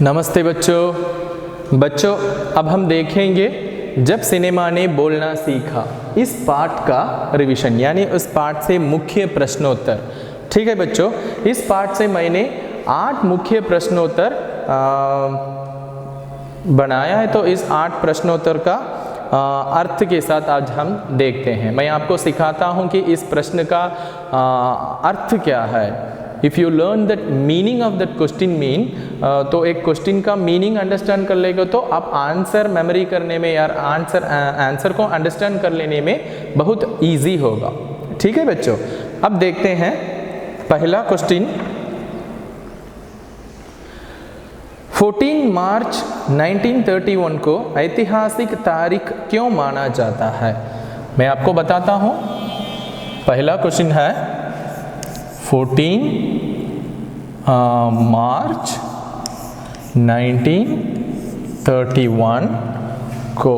नमस्ते बच्चों, अब हम देखेंगे जब सिनेमा ने बोलना सीखा इस पाठ का रिवीजन, यानी उस पाठ से मुख्य प्रश्नोत्तर। ठीक है बच्चों, इस पाठ से मैंने 8 मुख्य प्रश्नोत्तर बनाया है। तो इस 8 प्रश्नोत्तर का अर्थ के साथ आज हम देखते हैं। मैं आपको सिखाता हूं कि इस प्रश्न का अर्थ क्या है। If you learn that meaning of that question mean, तो एक क्वेश्चन का मीनिंग अंडरस्टैंड कर लेगा तो आप आंसर मेमोरी करने में या आंसर को अंडरस्टैंड कर लेने में बहुत इजी होगा। ठीक है बच्चों, अब देखते हैं पहला क्वेश्चन। 14 मार्च 1931 को ऐतिहासिक तारीख क्यों माना जाता है? मैं आपको बताता हूं। पहला क्वेश्चन है 14 मार्च 1931 को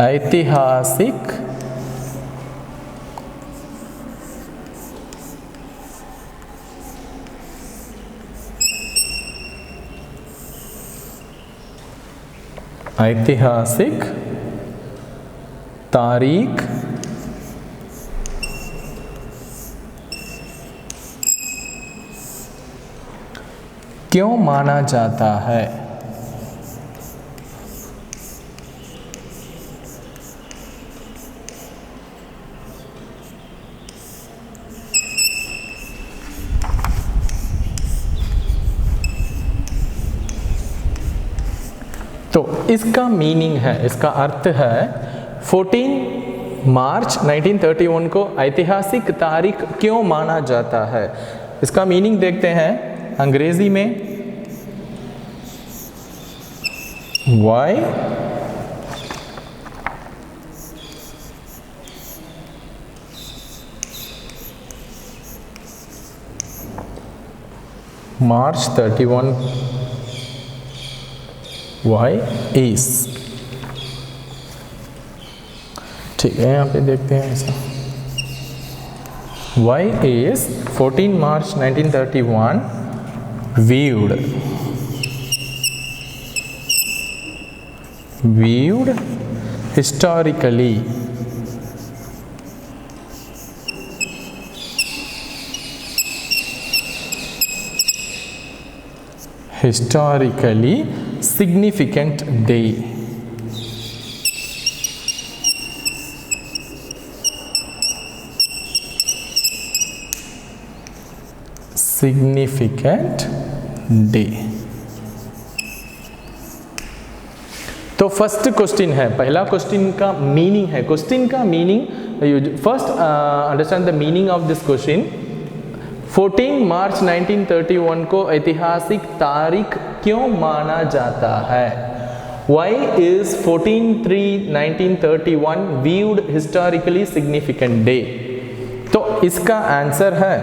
ऐतिहासिक तारीख क्यों माना जाता है? तो इसका मीनिंग है, इसका अर्थ है 14 मार्च 1931 को ऐतिहासिक तारीख क्यों माना जाता है। इसका मीनिंग देखते हैं अंग्रेजी में। Why March 31 Why is, ठीक है, यहाँ पे देखते हैं ऐसा। Why is 14 March 1931 viewed historically significant day? Significant day। तो फर्स्ट क्वेश्चन है, पहला क्वेश्चन का मीनिंग है। क्वेश्चन का meaning, first understand the meaning of this question. 14 मार्च 1931 को ऐतिहासिक तारीख क्यों माना जाता है? Why is 14/3/1931 viewed historically significant day? तो इसका आंसर है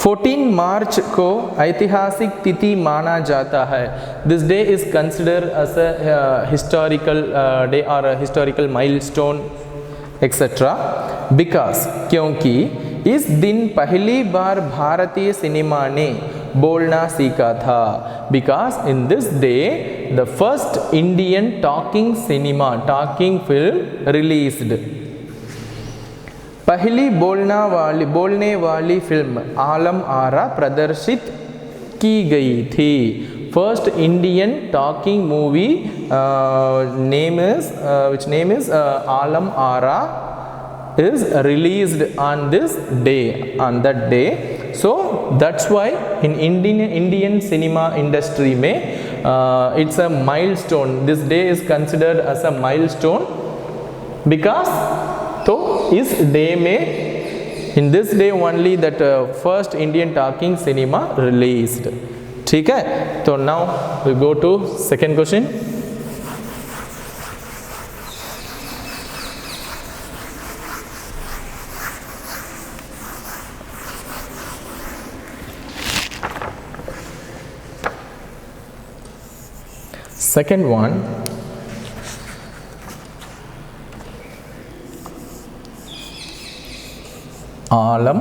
14 मार्च को ऐतिहासिक तिथि माना जाता है। This day is considered as a historical day और हिस्टोरिकल माइलस्टोन एक्सेट्रा बिकॉज, क्योंकि इस दिन पहली बार भारतीय सिनेमा ने बोलना सीखा था। Because in this day the first Indian talking film released. पहली बोलने वाली फिल्म आलम आरा प्रदर्शित की गई थी। First Indian talking movie which name is Alam Ara is released on that day. So that's why in Indian cinema industry में it's a milestone. This day is considered as a milestone because तो इस day में, in this day only that first Indian talking cinema released. ठीक है, तो now we go to second question. Second one, Alam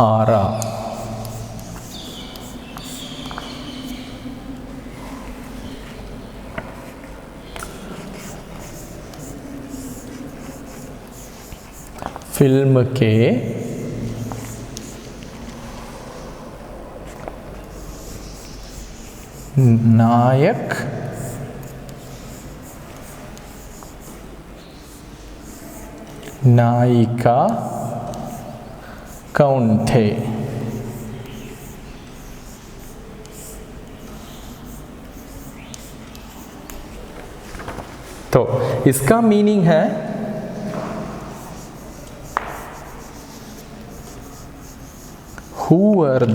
Ara. Film के नायक नायिका कौन थे? तो इसका मीनिंग है who were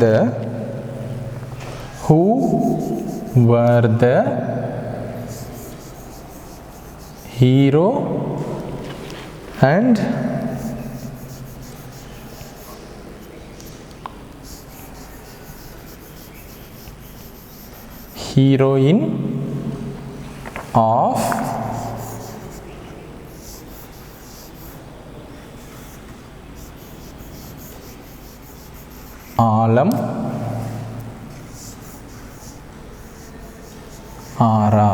the hero and heroine of Alam Ara.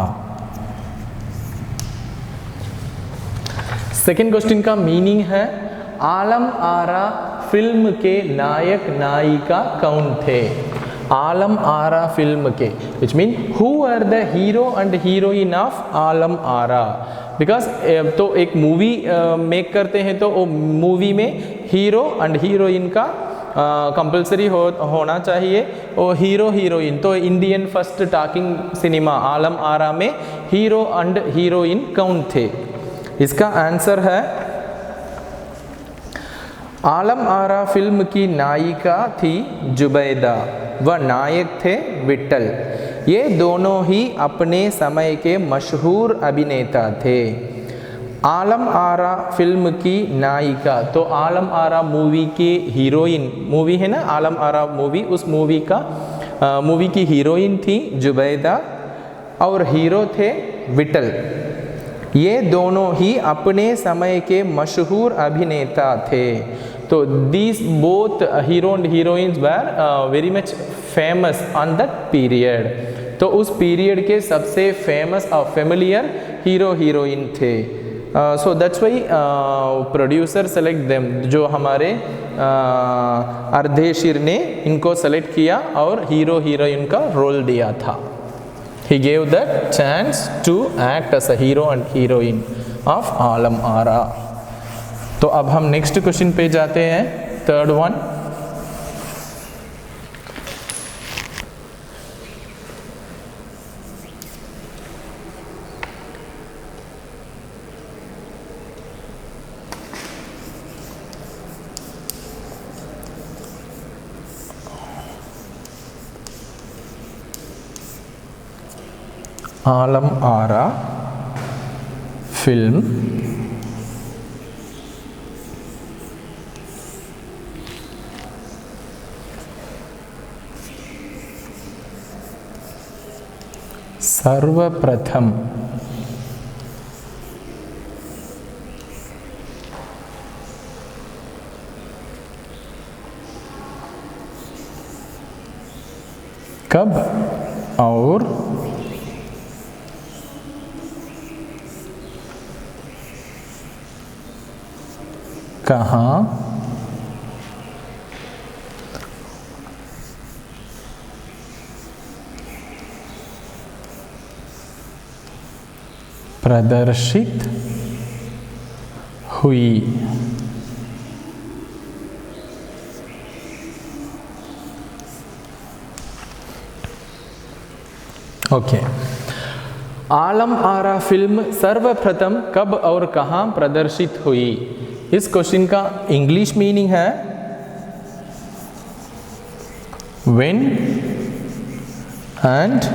Second question का मीनिंग है आलम आरा फिल्म के नायक नायिका कौन थे? आलम आरा फिल्म के, which mean who are the hero and heroine of Alam Ara? Because तो एक मूवी मेक करते हैं तो वो मूवी में हीरो एंड हीरोइन का कंपलसरी होना चाहिए। वो हीरो हीरोइन तो Indian first talking cinema Alam Ara में हीरो एंड हीरोइन कौन थे? इसका आंसर है आलम आरा फिल्म की नायिका थी जुबैदा व नायक थे विट्ठल। ये दोनों ही अपने समय के मशहूर अभिनेता थे। आलम आरा फिल्म की नायिका तो आलम आरा मूवी की हीरोइन, मूवी है ना आलम आरा मूवी, उस मूवी का मूवी की हीरोइन थी जुबैदा और हीरो थे विट्ठल। ये दोनों ही अपने समय के मशहूर अभिनेता थे। तो these both hero and heroines were very much famous on that period. तो उस पीरियड के सबसे फेमस और फेमिलियर हीरो हीरोइन थे। So that's why producer select them, जो हमारे अर्धेशीर ने इनको सेलेक्ट किया और हीरो हीरोइन का रोल दिया था। He gave the chance to act as a hero and heroine of Alam आरा। तो अब हम नेक्स्ट क्वेश्चन पे जाते हैं, third one. Alam Ara film सर्वप्रथम कब और कहाँ प्रदर्शित हुई? ओके, आलम आरा फिल्म सर्वप्रथम कब और कहाँ प्रदर्शित हुई? इस क्वेश्चन का इंग्लिश मीनिंग है when and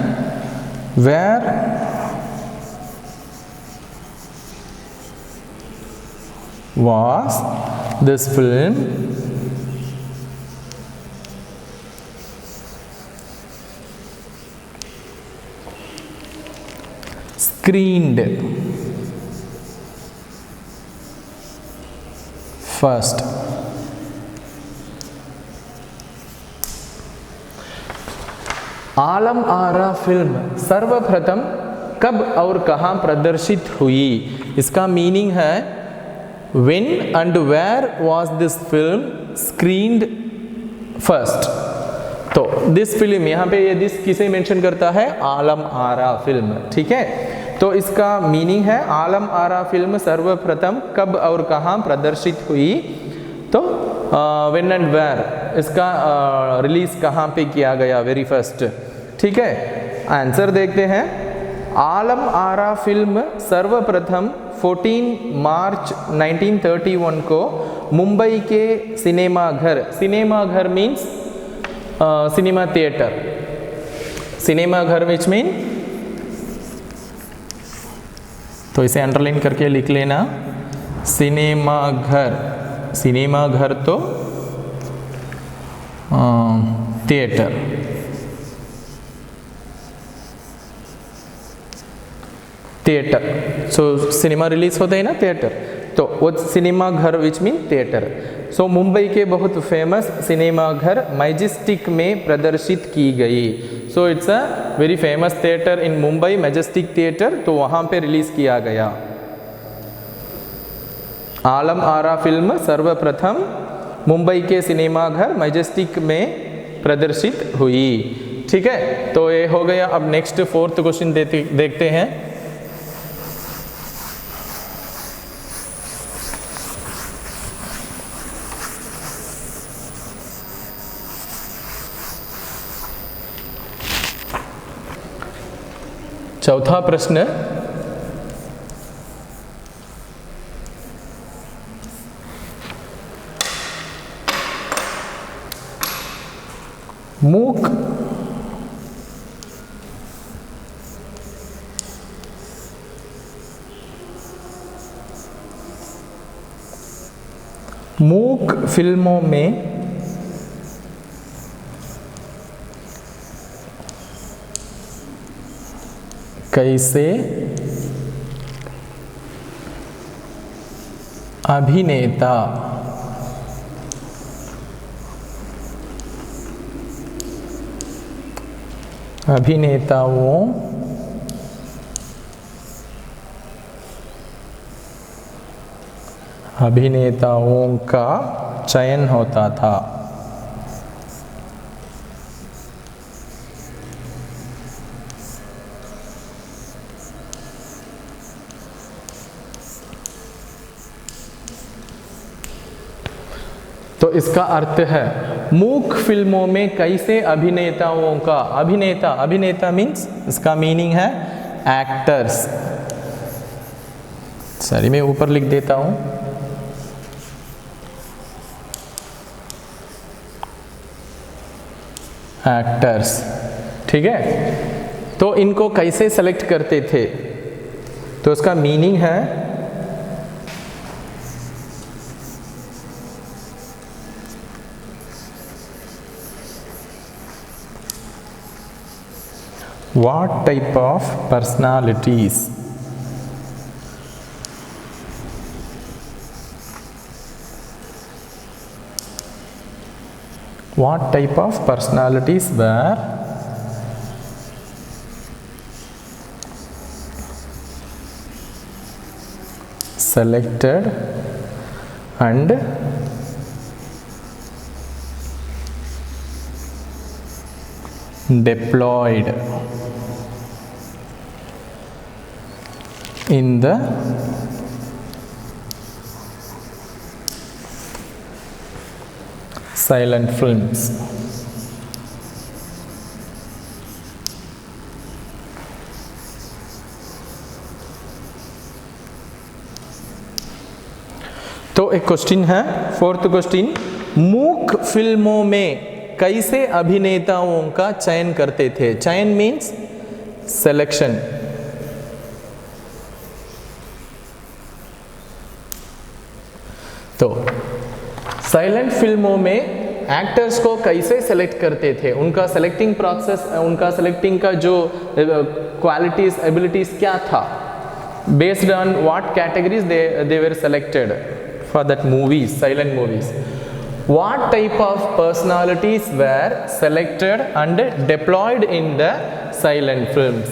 where was this film screened first? Alam Ara film सर्वप्रथम कब और कहाँ प्रदर्शित हुई? इसका मीनिंग है when and where was this film screened first? तो दिस फिल्म, यहाँ पे ये दिस किसे मेंशन करता है? आलम आरा फिल्म, ठीक है। तो इसका मीनिंग है आलम आरा फिल्म सर्वप्रथम कब और कहाँ प्रदर्शित हुई? तो व्हेन एंड वेयर, इसका रिलीज कहाँ पे किया गया, वेरी फर्स्ट, ठीक है। आंसर देखते हैं। आलम आरा फिल्म सर्वप्रथम 14 मार्च 1931 को मुंबई के सिनेमा घर मीन्स सिनेमा थिएटर, सिनेमा घर विच मीन, तो इसे अंडरलाइन करके लिख लेना, सिनेमा घर तो थिएटर, सो सिनेमा रिलीज होता है ना थिएटर, तो वो सिनेमा घर विच मीन थिएटर। सो मुंबई के बहुत फेमस सिनेमा घर मैजेस्टिक में प्रदर्शित की गई। So it's a very famous theatre in Mumbai, majestic theatre, तो वहाँ पे रिलीज किया गया। आलम आरा फिल्म सर्वप्रथम मुंबई के सिनेमा घर मैजेस्टिक में प्रदर्शित हुई, ठीक है। तो ये हो गया। अब नेक्स्ट फोर्थ क्वेश्चन देखते हैं। चौथा प्रश्न, मूक फिल्मों में कैसे अभिनेताओं का चयन होता था? तो इसका अर्थ है मूक फिल्मों में कैसे अभिनेताओं का, अभिनेता मीन्स इसका मीनिंग है एक्टर्स। सॉरी, मैं ऊपर लिख देता हूं, एक्टर्स, ठीक है। तो इनको कैसे सेलेक्ट करते थे? तो इसका मीनिंग है what type of personalities were selected and deployed in the silent films? तो एक क्वेश्चन है, फोर्थ क्वेश्चन, मूक फिल्मों में कैसे अभिनेताओं का चयन करते थे? चयन मीन्स सिलेक्शन। तो साइलेंट फिल्मों में एक्टर्स को कैसे सेलेक्ट करते थे, उनका सेलेक्टिंग प्रोसेस, उनका सेलेक्टिंग का जो क्वालिटीज, एबिलिटीज क्या था, based on what categories they were selected for that movies, silent movies. What type of personalities were selected and deployed in the silent films?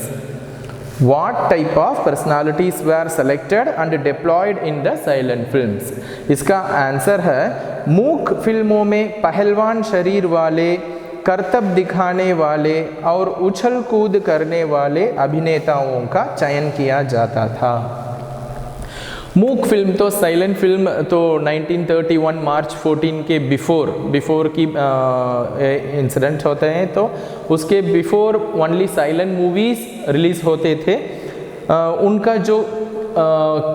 What type of personalities were selected and deployed in the silent films? इसका answer है मूक फिल्मों में पहलवान शरीर वाले, करतब दिखाने वाले और उछल कूद करने वाले अभिनेताओं का चयन किया जाता था। मूक फिल्म तो साइलेंट फिल्म तो 1931 मार्च 14 के बिफोर की इंसिडेंट होते हैं, तो उसके before only silent movies release होते थे। उनका जो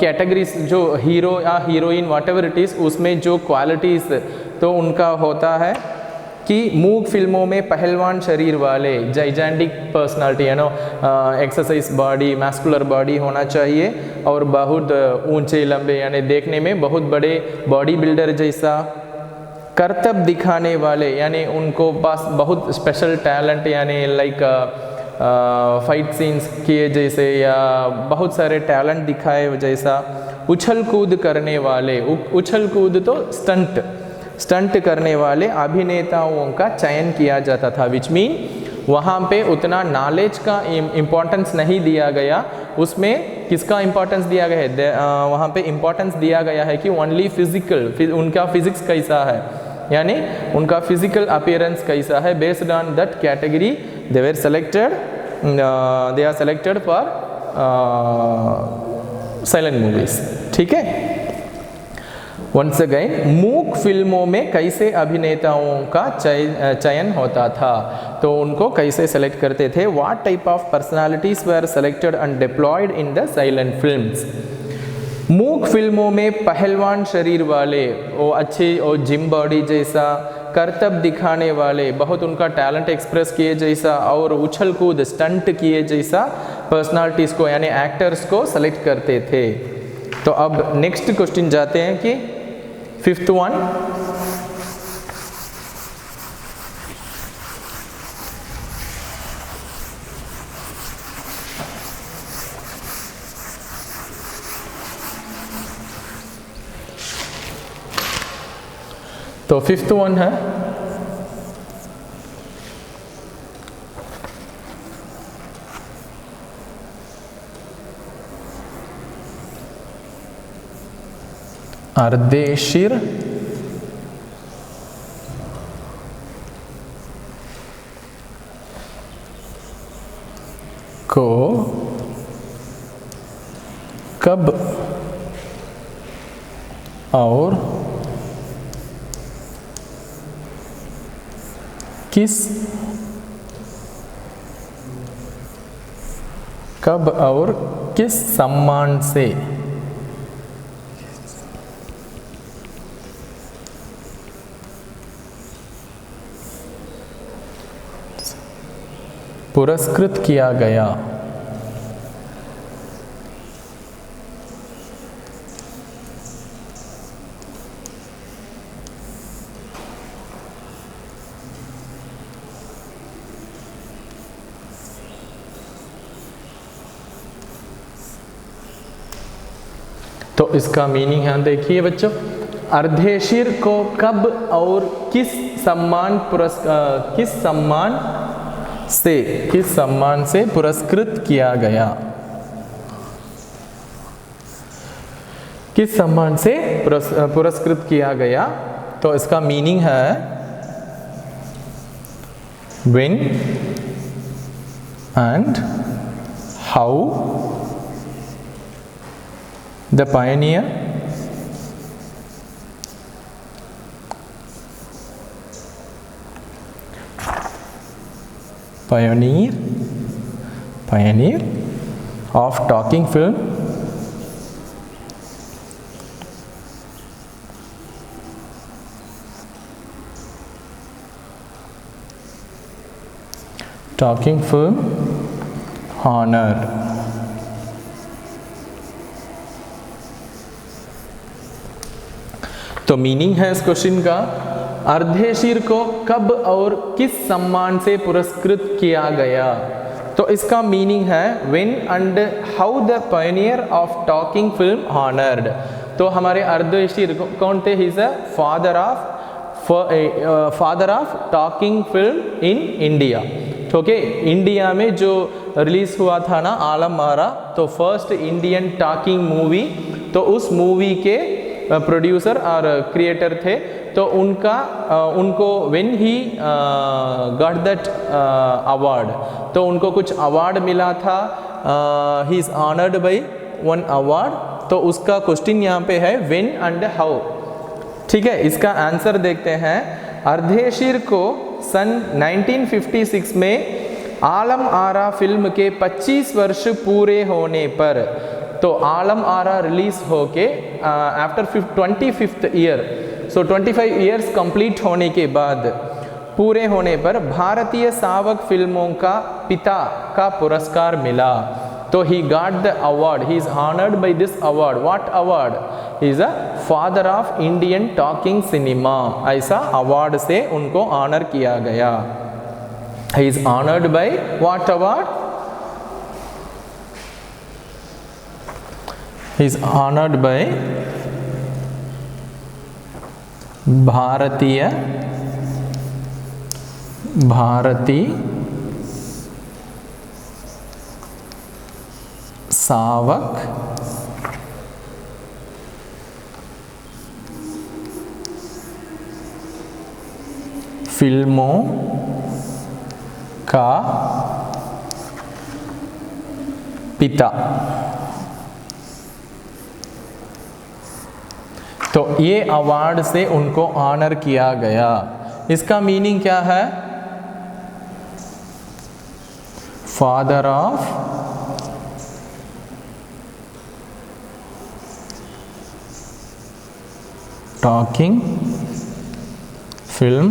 कैटेगरीज जो हीरो या heroine whatever it is, उसमें जो क्वालिटीज़ तो उनका होता है कि मूक फिल्मों में पहलवान शरीर वाले, जाइजेंटिक पर्सनालिटी है no, exercise body, muscular body होना चाहिए और बहुत ऊंचे लंबे यानी देखने में बहुत बड़े बॉडी बिल्डर जैसा। करतब दिखाने वाले यानी उनको पास बहुत स्पेशल टैलेंट यानी लाइक फाइट सीन्स किए जैसे या बहुत सारे टैलेंट दिखाए जैसा। उछल कूद करने वाले, उछल कूद तो स्टंट करने वाले अभिनेताओं का चयन किया जाता था, विच मीन वहाँ पे उतना नॉलेज का इम्पोर्टेंस नहीं दिया गया। उसमें किसका इम्पोर्टेंस दिया गया है? वहाँ पे इम्पोर्टेंस दिया गया है कि ओनली फिजिकल, उनका फिजिक्स कैसा है यानी उनका फिजिकल अपीयरेंस कैसा है। Based on that category they are selected for silent movies. ठीक है, वंस अगेन मूक फिल्मों में कैसे अभिनेताओं का चयन होता था, तो उनको कैसे सेलेक्ट करते थे? What type of personalities were selected and deployed in the silent films? मूक फिल्मों में पहलवान शरीर वाले, वो अच्छे और जिम बॉडी जैसा, करतब दिखाने वाले, बहुत उनका टैलेंट एक्सप्रेस किए जैसा और उछल कूद स्टंट किए जैसा पर्सनालिटीज को यानी एक्टर्स को सेलेक्ट करते थे। तो अब नेक्स्ट क्वेश्चन जाते हैं कि फिफ्थ वन, तो फिफ्थ वन है अर्देशीर को कब और किस सम्मान से पुरस्कृत किया गया? तो इसका मीनिंग है, देखिए बच्चों, अर्धेशीर को कब और किस सम्मान से पुरस्कृत किया गया? किस सम्मान से पुरस्कृत किया गया? तो इसका मीनिंग है when and how the pioneer of talking film honored. तो मीनिंग है इस क्वेश्चन का, अर्धेशीर को कब और किस सम्मान से पुरस्कृत किया गया? तो इसका मीनिंग है when and how the pioneer of talking film honored। तो हमारे अर्धेशीर कौन थे? He is a father of father of talking film in India. Okay, India में जो रिलीज हुआ था ना आलम आरा, तो फर्स्ट इंडियन टॉकिंग मूवी, तो उस मूवी के प्रोड्यूसर और क्रिएटर थे। तो उनको when he got that award, तो उनको कुछ अवार्ड मिला था, he is honoured by one award. तो उसका क्वेश्चन यहाँ पे है व्हेन एंड हाउ। ठीक है, इसका आंसर देखते हैं। अर्देशीर को सन 1956 में आलम आरा फिल्म के 25 वर्ष पूरे होने पर, तो आलम आरा रिलीज होके आफ्टर 25th ईयर, सो 25 इयर्स कंप्लीट होने के बाद, पूरे होने पर भारतीय सावक फिल्मों का पिता का पुरस्कार मिला। तो he got the award, he is honored by this award. What award? He is a father of Indian talking cinema. ऐसा award से उनको honor किया गया। He is honored by what award? He is honored by भारतीय सावक फिल्मों का पिता। तो ये अवार्ड से उनको ऑनर किया गया। इसका मीनिंग क्या है? Father of talking film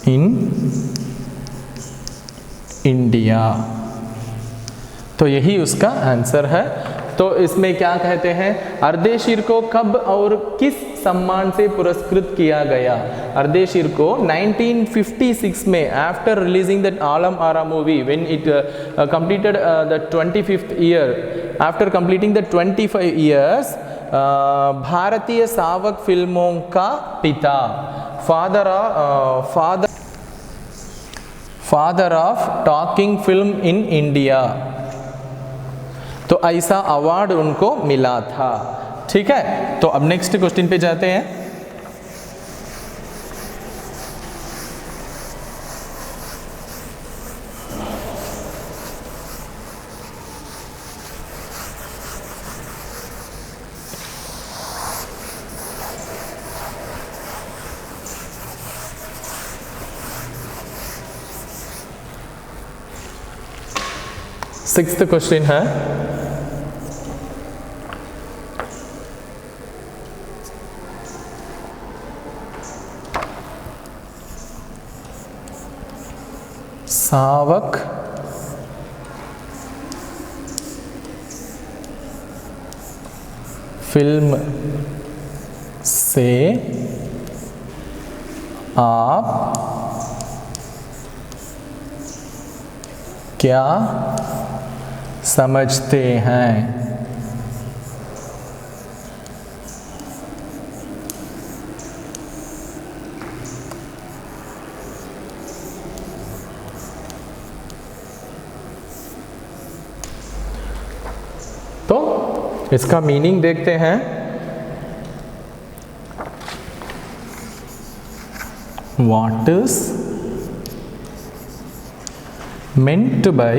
in India. तो यही उसका आंसर है। तो इसमें क्या कहते हैं, अर्देशीर को कब और किस सम्मान से पुरस्कृत किया गया? अर्देशीर को 1956 में, after releasing that Alam Ara movie, when it completed the 25th year, after completing the 25 years, भारतीय सावक फिल्मों का पिता, father of talking film in India, तो ऐसा अवार्ड उनको मिला था। ठीक है, तो अब नेक्स्ट क्वेश्चन पे जाते हैं। सिक्स्थ क्वेश्चन है, सावक फिल्म से आप क्या समझते हैं? तो इसका मीनिंग देखते हैं। What is meant by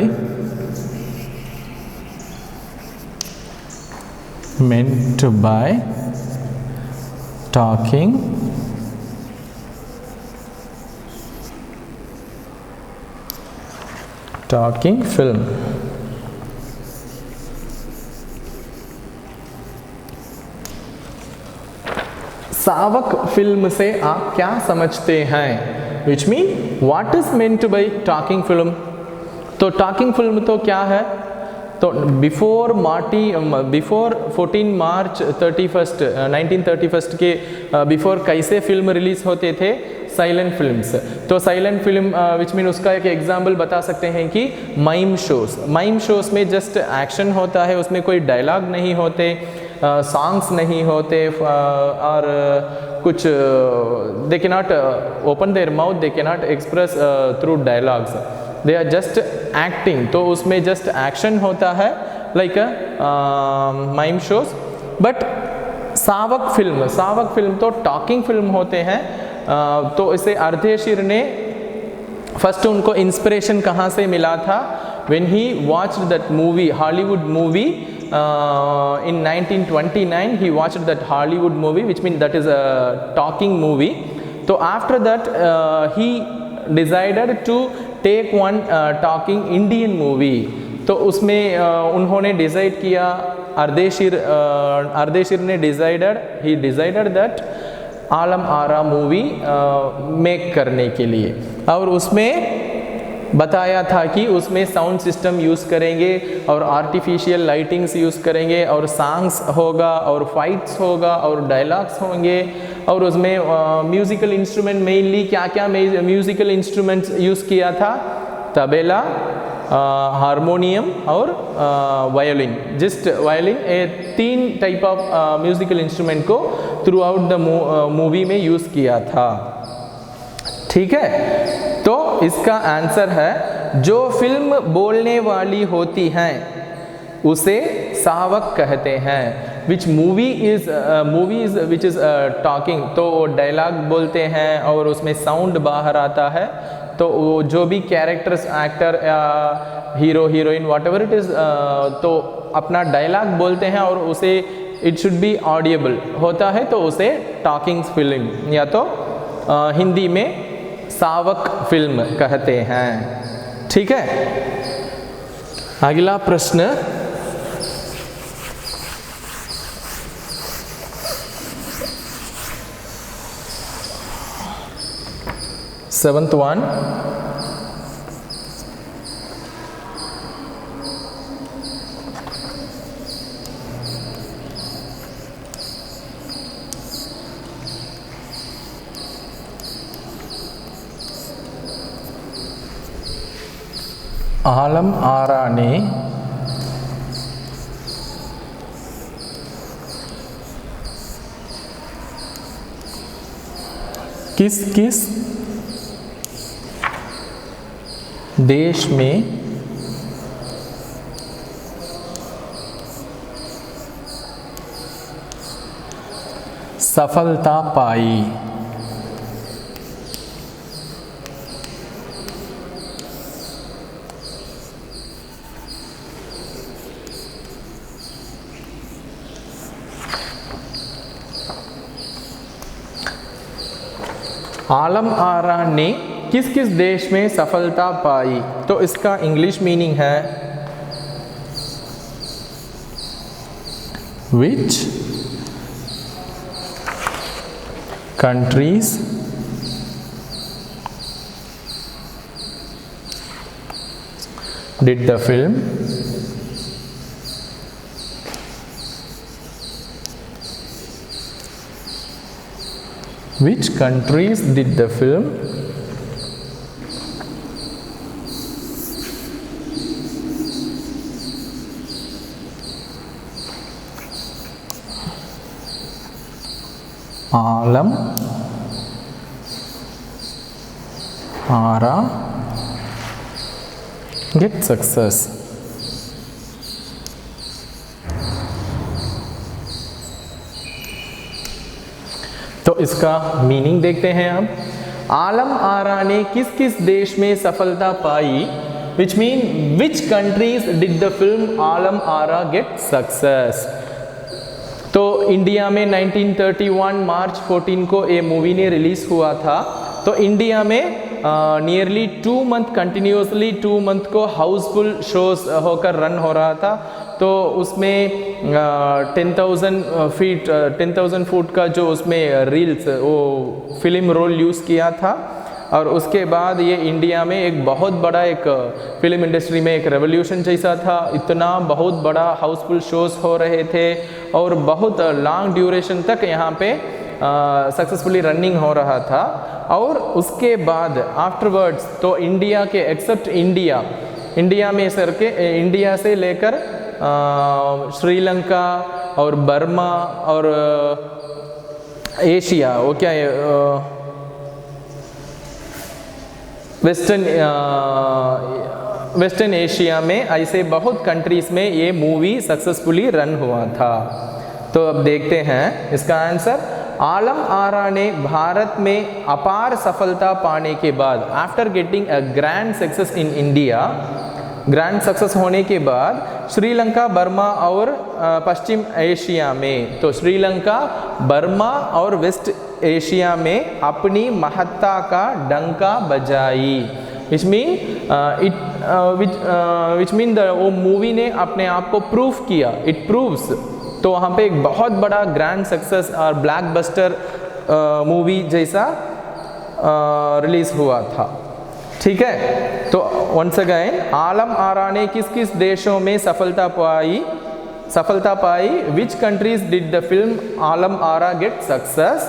talking film? सावक फिल्म से आप क्या समझते हैं? Which mean what is meant by talking film? तो टॉकिंग फिल्म तो क्या है? तो बिफोर 14 मार्च 31 1931 के बिफोर कैसे फिल्म रिलीज होते थे? Silent films. तो साइलेंट फिल्म विच मीन उसका एक एग्जाम्पल बता सकते हैं कि माइम शोज में जस्ट एक्शन होता है, उसमें कोई डायलॉग नहीं होते, सॉन्ग्स नहीं होते और कुछ they can not open their mouth, they can not express through dialogues, they are just acting. तो उसमें जस्ट एक्शन होता है लाइक माइम शोज। बट सावक फिल्म तो टॉकिंग फिल्म होते हैं। तो इसे अर्देशीर ने फर्स्ट उनको इंस्पिरेशन कहाँ से मिला था? when he watched that movie, Hollywood movie, in 1929 he watched that Hollywood movie, which means that is a talking movie. So after that he decided to take one talking Indian movie. तो उसमें उन्होंने decide किया, अर्देशीर ने he decided that Alam Ara movie make करने के लिए। और उसमें बताया था कि उसमें साउंड सिस्टम यूज़ करेंगे और आर्टिफिशियल लाइटिंग्स यूज़ करेंगे और सॉन्ग्स होगा और फाइट्स होगा और डायलॉग्स होंगे। और उसमें म्यूज़िकल इंस्ट्रूमेंट मेनली क्या क्या म्यूज़िकल इंस्ट्रूमेंट्स यूज़ किया था? तबला, हारमोनियम और वायोलिन। जस्ट वायोलिन, ये 3 टाइप ऑफ म्यूज़िकल इंस्ट्रूमेंट को थ्रू आउट द मूवी में यूज़ किया था। ठीक है, तो इसका आंसर है जो फिल्म बोलने वाली होती हैं उसे सावक कहते हैं। Which movie is which is talking, तो डायलॉग बोलते हैं और उसमें साउंड बाहर आता है। तो वो जो भी कैरेक्टर्स, एक्टर या hero heroine what ever it is, तो अपना डायलॉग बोलते हैं और उसे इट शुड बी ऑडियबल होता है, तो उसे टॉकिंग फिल्म या तो हिंदी में सावक फिल्म कहते हैं। ठीक है, अगला प्रश्न सेवंथ वन, आलम आरा ने किस किस देश में सफलता पाई? आलम आरा ने किस किस देश में सफलता पाई? तो इसका इंग्लिश मीनिंग है which countries did the film Which countries did the film Alam Ara get success? तो इसका मीनिंग देखते हैं हम। आलम आरा ने किस किस देश में सफलता पाई, which mean which countries did the film Alam Ara get success. तो इंडिया में 1931 मार्च 14 को ये मूवी ने रिलीज हुआ था। तो इंडिया में नियरली 2 मंथ कंटिन्यूसली 2 मंथ को हाउसफुल शोज होकर रन हो रहा था। तो उसमें 10,000 फुट का जो उसमें रील्स वो फिल्म रोल यूज़ किया था। और उसके बाद ये इंडिया में एक बहुत बड़ा एक फिल्म इंडस्ट्री में एक रेवोल्यूशन जैसा था। इतना बहुत बड़ा हाउसफुल शोज़ हो रहे थे और बहुत लॉन्ग ड्यूरेशन तक यहाँ पे सक्सेसफुली रनिंग हो रहा था। और उसके बाद आफ्टरवर्ड्स तो इंडिया के एक्सेप्ट इंडिया में इंडिया से लेकर श्रीलंका, और बर्मा और एशिया, वो क्या है, वेस्टर्न एशिया में ऐसे बहुत कंट्रीज में ये मूवी सक्सेसफुली रन हुआ था। तो अब देखते हैं इसका आंसर। आलम आरा ने भारत में अपार सफलता पाने के बाद, after getting a grand success in India, grand success होने के बाद श्रीलंका, बर्मा और पश्चिम एशिया में, तो श्रीलंका, बर्मा और वेस्ट एशिया में अपनी महत्ता का डंका बजाई। विच मीन वो मूवी ने अपने आप को प्रूफ किया, इट प्रूव्स। तो वहाँ पे एक बहुत बड़ा ग्रैंड सक्सेस और ब्लॉकबस्टर मूवी जैसा रिलीज हुआ था। ठीक है, तो वंस अगेन आलम आरा ने किस किस देशों में सफलता पाई, which countries did the film Alam Ara get success?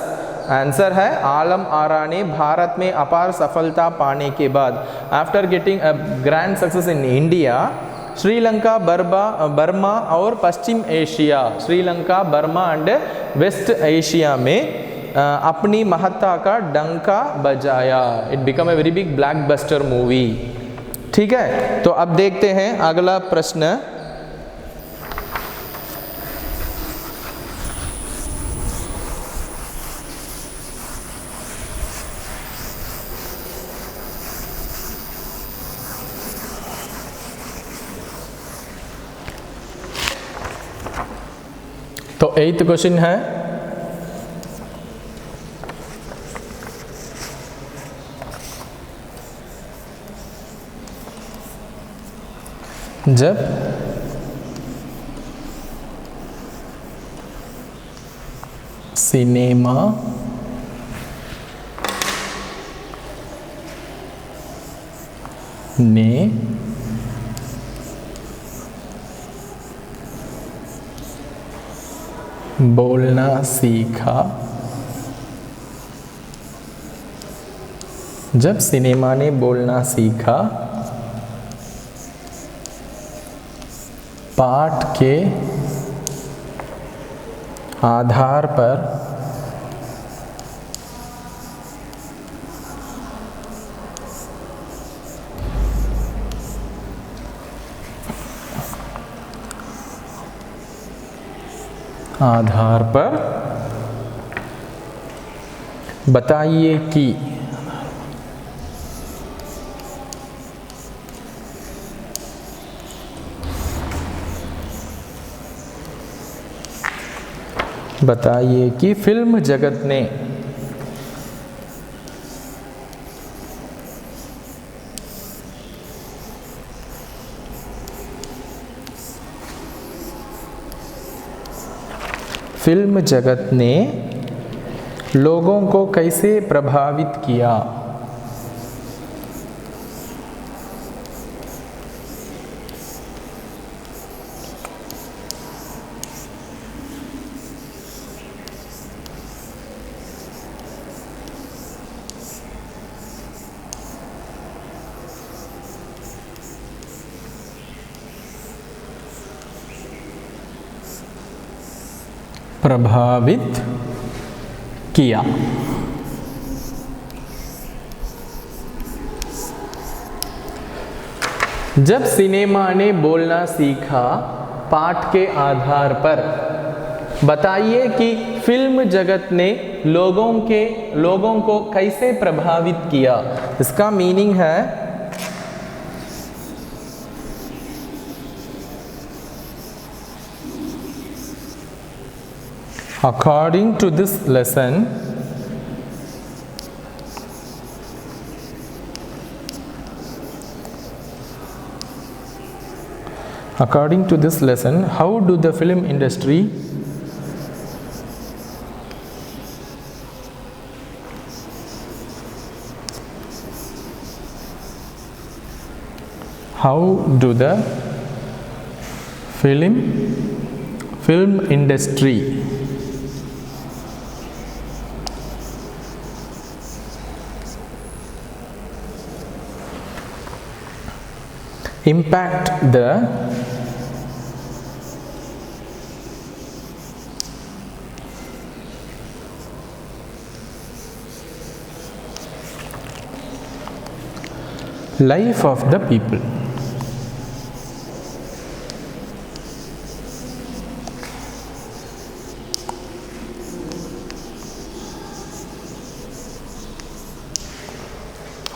Answer है आलम आरा ने भारत में अपार सफलता पाने के बाद, after getting a grand success in India, Sri Lanka, Burma और पश्चिम Asia, Sri Lanka, Burma and west Asia में अपनी महत्ता का डंका बजाया। It become a very big blockbuster movie. ठीक है, तो अब देखते हैं अगला प्रश्न। तो 8th क्वेश्चन है, जब सिनेमा ने बोलना सीखा, जब सिनेमा ने बोलना सीखा, पाठ के आधार पर बताइए कि फिल्म जगत ने लोगों को कैसे प्रभावित किया? प्रभावित किया। जब सिनेमा ने बोलना सीखा, पाठ के आधार पर बताइए कि फिल्म जगत ने लोगों को कैसे प्रभावित किया। इसका मीनिंग है according to this lesson, how do the film industry film industry impact the life of the people.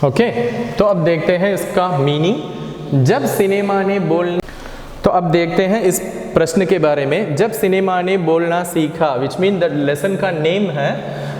Okay तो अब देखते हैं इसका मीनिंग। जब सिनेमा ने बोलना, तो अब देखते हैं इस प्रश्न के बारे में। जब सिनेमा ने बोलना सीखा, विच मीन द लेसन का नेम है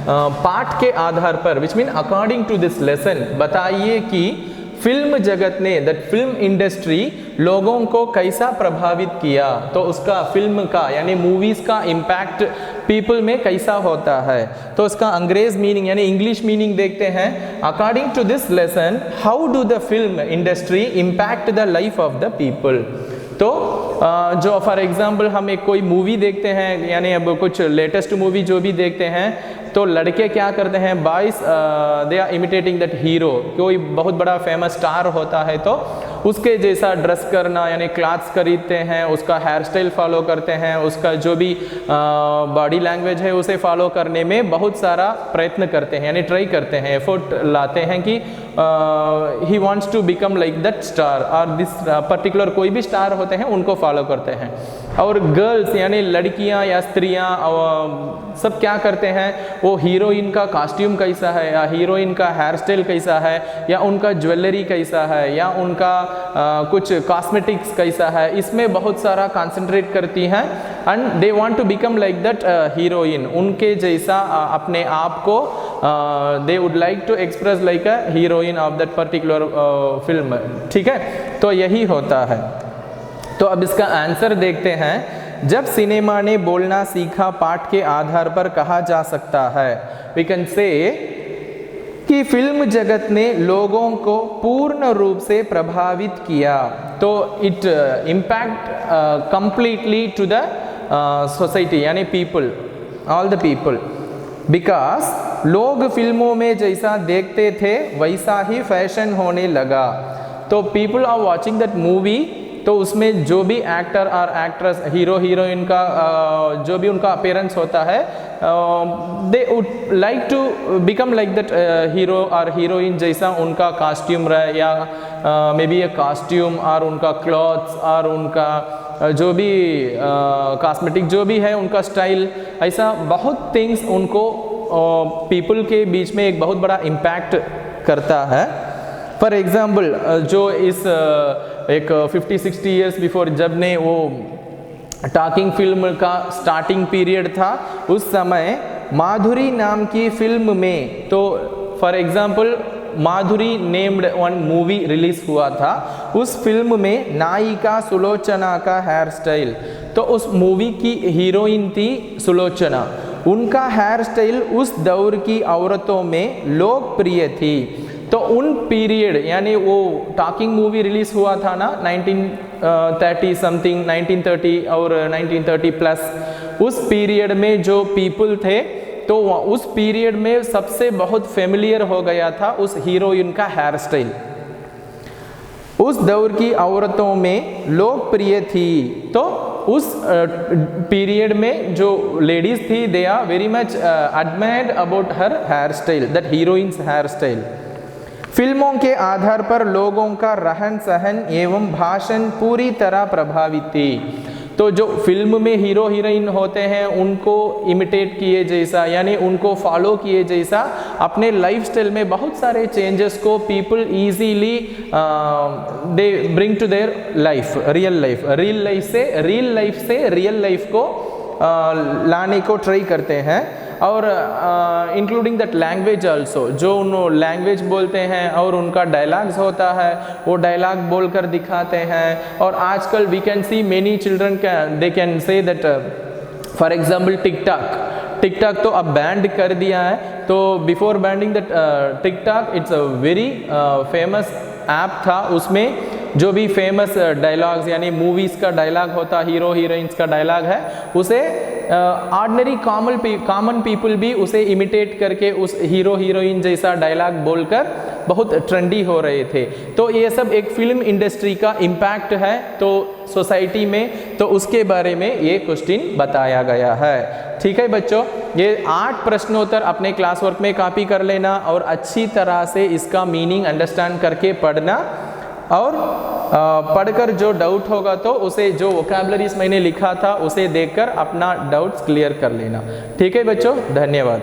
पाठ के आधार पर, which mean according to this lesson बताइए कि फिल्म जगत ने, दैट फिल्म इंडस्ट्री लोगों को कैसा प्रभावित किया। तो उसका फिल्म का यानी मूवीज का इम्पैक्ट पीपल में कैसा होता है। तो उसका अंग्रेज मीनिंग यानी इंग्लिश मीनिंग देखते हैं। According to this lesson how do the film industry impact the life of the people. तो जो फॉर एग्जांपल हम एक कोई मूवी देखते हैं, यानी अब कुछ लेटेस्ट मूवी जो भी देखते हैं, तो लड़के क्या करते हैं, boys they are imitating that hero. कोई बहुत बड़ा फेमस स्टार होता है तो उसके जैसा ड्रेस करना, यानी क्लॉथ्स खरीदते हैं, उसका हेयर स्टाइल फॉलो करते हैं, उसका जो भी बॉडी लैंग्वेज है उसे फॉलो करने में बहुत सारा प्रयत्न करते हैं, यानी ट्राई करते हैं, एफर्ट लाते हैं कि he wants to become like that star और दिस पर्टिकुलर कोई भी स्टार होते हैं उनको फॉलो करते हैं। और गर्ल्स यानी लड़कियां या स्त्रियां सब क्या करते हैं, वो हीरोइन का कॉस्ट्यूम कैसा है, या हीरोइन का हेयर स्टाइल कैसा है, या उनका ज्वेलरी कैसा है, या उनका कुछ कॉस्मेटिक्स कैसा है, इसमें बहुत सारा कंसंट्रेट करती हैं and they want to become like that heroine. उनके जैसा अपने आप को they would like to express like a heroine of that particular film. ठीक है, तो यही होता है। तो अब इसका आंसर देखते हैं। जब सिनेमा ने बोलना सीखा पाठ के आधार पर कहा जा सकता है, वी कैन से कि फिल्म जगत ने लोगों को पूर्ण रूप से प्रभावित किया। तो it impact completely to the society यानी people, all the people, because लोग फिल्मों में जैसा देखते थे वैसा ही फैशन होने लगा। तो people are watching that movie, तो उसमें जो भी एक्टर और एक्ट्रेस, हीरो हीरोइन का जो भी उनका अपीयरेंस होता है, they would like to become like that hero और हीरोइन जैसा उनका कॉस्ट्यूम रहे, या मे बी ए कॉस्ट्यूम और उनका क्लॉथ्स और उनका जो भी कॉस्मेटिक जो भी है उनका स्टाइल, ऐसा बहुत थिंग्स उनको पीपल के बीच में एक बहुत बड़ा इम्पैक्ट करता है। फॉर एग्जाम्पल जो इस एक 50-60 ईयर्स बिफोर जब ने वो टॉकिंग फिल्म का स्टार्टिंग पीरियड था, उस समय माधुरी नाम की फिल्म में, तो for example Madhuri named one movie release हुआ था। उस फिल्म में नायिका सुलोचना का हेयर स्टाइल, तो उस मूवी की हीरोइन थी सुलोचना, उनका हेयर स्टाइल उस दौर की औरतों में लोकप्रिय थी। तो उन पीरियड यानी वो टॉकिंग मूवी रिलीज हुआ था ना 1930 समथिंग, 1930 और 1930 प्लस, उस पीरियड में जो पीपल थे तो उस पीरियड में सबसे बहुत फेमिलियर हो गया था उस हीरोइन का हेयर स्टाइल, उस दौर की औरतों में लोकप्रिय थी। तो उस पीरियड में जो लेडीज थी they are very much admired about her hair style, that heroine's hair style. फिल्मों के आधार पर लोगों का रहन सहन एवं भाषण पूरी तरह प्रभावित थी। तो जो फिल्म में हीरो हीरोइन होते हैं उनको इमिटेट किए जैसा, यानी उनको फॉलो किए जैसा अपने लाइफस्टाइल में बहुत सारे चेंजेस को people easily they bring to their life, real life, real life को लाने को ट्राई करते हैं। और इंक्लूडिंग दैट लैंग्वेज ऑल्सो, जो उन लैंग्वेज बोलते हैं और उनका डायलॉग्स होता है वो डायलॉग बोलकर दिखाते हैं। और आजकल we can see many children they can say that for example TikTok तो अब बैंड कर दिया है। तो before banning that TikTok it's a very famous app था, उसमें जो भी फेमस डायलॉग्स यानी मूवीज़ का डायलॉग होता, हीरो हीरोइंस का डायलॉग है, उसे ऑर्डिनरी कॉमन पीपल भी उसे इमिटेट करके उस हीरो हीरोइन जैसा डायलॉग बोलकर बहुत ट्रेंडी हो रहे थे। तो ये सब एक फिल्म इंडस्ट्री का इम्पैक्ट है तो सोसाइटी में, तो उसके बारे में ये क्वेश्चन बताया गया है। ठीक है बच्चों, ये 8 प्रश्नोत्तर अपने क्लास वर्क में कॉपी कर लेना और अच्छी तरह से इसका मीनिंग अंडरस्टैंड करके पढ़ना, और पढ़कर जो डाउट होगा तो उसे, जो वोकैबुलरीज मैंने लिखा था उसे देखकर अपना डाउट्स क्लियर कर लेना। ठीक है बच्चों, धन्यवाद।